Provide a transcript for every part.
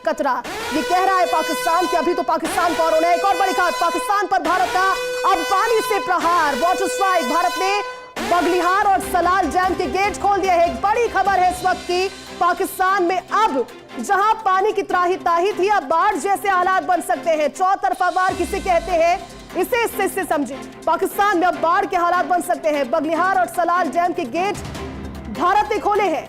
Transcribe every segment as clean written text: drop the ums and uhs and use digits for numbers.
कतरा। ये कह रहा है पाकिस्तान कि अभी तो पाकिस्तान को और होना है। एक और बड़ी खबर, पाकिस्तान पर भारत का अब पानी से प्रहार, वाटर स्ट्राइक। भारत ने बगलिहार और सलाल डैम के गेट खोल दिए हैं। एक बड़ी खबर है इस वक्त की, पाकिस्तान में अब जहां पानी की त्राही ताही थी, अब बाढ़ जैसे हालात बन सकते हैं। चौतरफा बाढ़ किसे कहते हैं, इसे इससे समझे। पाकिस्तान में अब बाढ़ के हालात बन सकते हैं। बगलिहार और सलाल डैम के गेट भारत ने खोले हैं।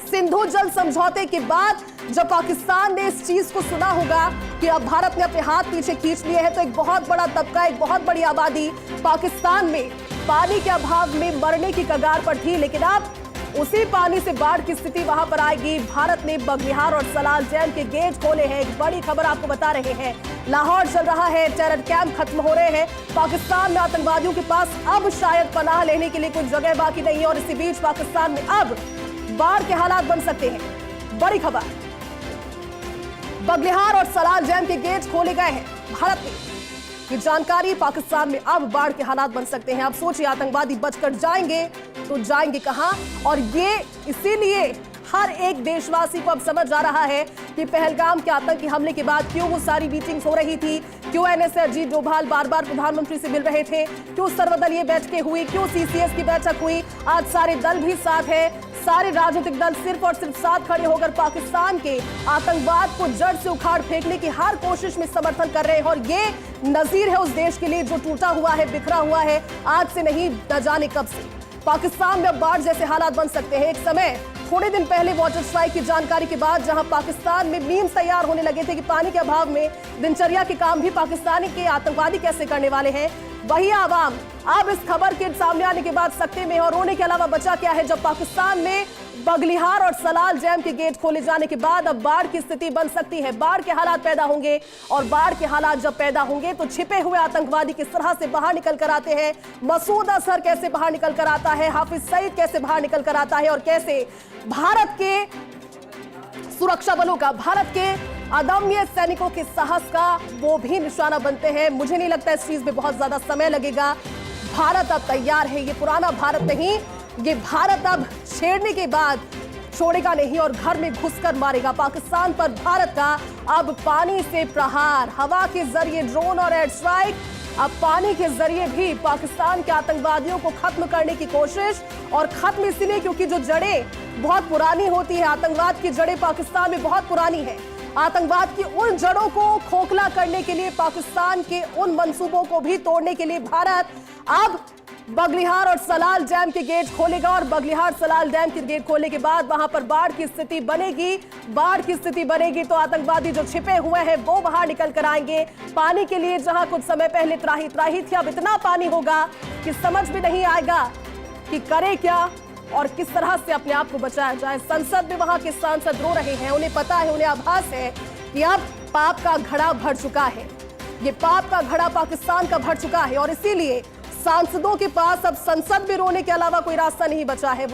सिंधु जल समझौते के बाद जब पाकिस्तान ने इस चीज को सुना होगा कि अब भारत ने अपने हाथ पीछे खींच लिए हैं, तो एक बहुत बड़ा तबका, एक बहुत बड़ी आबादी पाकिस्तान में पानी के अभाव में मरने की कगार पर थी। लेकिन अब उसी पानी से बाढ़ की स्थिति वहां पर आएगी। भारत ने बगलिहार और सलाल डैम के गेट खोले हैं। एक बड़ी खबर आपको बता रहे हैं, लाहौर चल रहा है, टेरर कैंप खत्म हो रहे हैं। पाकिस्तान में आतंकवादियों के पास अब शायद पनाह लेने के लिए कुछ जगह बाकी नहीं है और इसी बीच पाकिस्तान में अब बाढ़ के हालात बन सकते हैं। बड़ी खबर, बगलिहार और सलाल डैम के गेट खोले गए हैं भारत में। ये जानकारी, पाकिस्तान में अब बाढ़ के हालात बन सकते हैं। अब सोचिए, आतंकवादी बचकर जाएंगे तो जाएंगे कहां। और ये इसीलिए हर एक देशवासी को अब समझ आ रहा है कि पहलगाम के आतंकी हमले के बाद क्यों वो सारी मीटिंग्स हो रही थी, क्यों एनएसए अजीत डोभाल बार बार प्रधानमंत्री से मिल रहे थे, क्यों सर्वदलीय बैठकें हुई, क्यों सीसीएस की बैठक हुई। आज सारे दल भी साथ है, सारे राजनीतिक दल सिर्फ और सिर्फ साथ खड़े होकर पाकिस्तान के आतंकवाद को जड़ से उखाड़ फेंकने की हर कोशिश में समर्थन कर रहे हैं। और ये नजीर है उस देश के लिए जो टूटा हुआ है, बिखरा हुआ है, आज से नहीं न जाने कब से। पाकिस्तान में अब बाढ़ जैसे हालात बन सकते हैं। एक समय थोड़े दिन पहले वाटर स्ट्राइक की जानकारी के बाद जहां पाकिस्तान में मीम्स तैयार होने लगे थे कि पानी के अभाव में दिनचर्या के काम भी पाकिस्तानी के आतंकवादी कैसे करने वाले हैं, वही आवाम अब इस खबर के सामने आने के बाद सकते में और रोने के अलावा बचा क्या है, जब पाकिस्तान में बगलिहार और सलाल डैम के गेट खोले जाने के बाद अब बाढ़ की स्थिति बन सकती है। बाढ़ के हालात पैदा होंगे और बाढ़ के हालात जब पैदा होंगे तो छिपे हुए आतंकवादी किस तरह से बाहर निकल कर आते हैं, मसूद अजहर कैसे बाहर निकल कर आता है, हाफिज सईद कैसे बाहर निकल कर आता है और कैसे भारत के सुरक्षा बलों का, भारत के अदम्य सैनिकों के साहस का वो भी निशाना बनते हैं। मुझे नहीं लगता इस चीज में बहुत ज्यादा समय लगेगा। भारत अब तैयार है। ये पुराना भारत नहीं, ये भारत अब छेड़ने के बाद छोड़ेगा नहीं और घर में घुसकर मारेगा। पाकिस्तान पर भारत का अब पानी से प्रहार, हवा के जरिए ड्रोन और एयर स्ट्राइक, अब पानी के जरिए भी पाकिस्तान के आतंकवादियों को खत्म करने की कोशिश। और खत्म इसलिए क्योंकि जो जड़ें बहुत पुरानी होती है, आतंकवाद की जड़ें पाकिस्तान में बहुत पुरानी है। आतंकवाद की उन जड़ों को खोखला करने के लिए, पाकिस्तान के उन मंसूबों को भी तोड़ने के लिए भारत अब बगलिहार और सलाल डैम के गेट खोलेगा। और बगलिहार सलाल डैम के गेट खोलने के बाद वहां पर बाढ़ की स्थिति बनेगी। बाढ़ की स्थिति बनेगी तो आतंकवादी जो छिपे हुए हैं वो बाहर निकल कर आएंगे। पानी के लिए जहां कुछ समय पहले त्राही त्राही थी, अब इतना पानी होगा कि समझ भी नहीं आएगा कि करे क्या और किस तरह से अपने आप को बचाया जाए। संसद में वहां के सांसद रो रहे हैं, उन्हें पता है, उन्हें आभास है कि अब पाप का घड़ा भर चुका है। ये पाप का घड़ा पाकिस्तान का भर चुका है और इसीलिए सांसदों के पास अब संसद में रोने के अलावा कोई रास्ता नहीं बचा है।